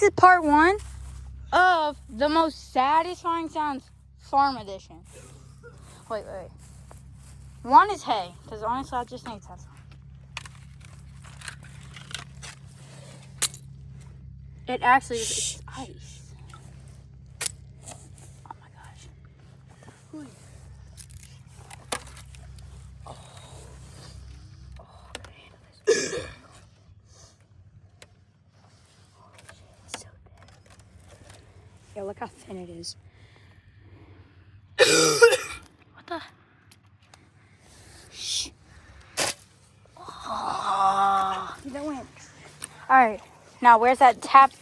This is part 1 of the most satisfying sounds farm edition. Wait. 1 is hay, because honestly I just think it's satisfying. It actually is, it's ice. Oh my gosh. Oh, I can handle this. It's so thick. Yeah, look how thin it is. What the? Shh. Oh, that went. All right, now where's that tap?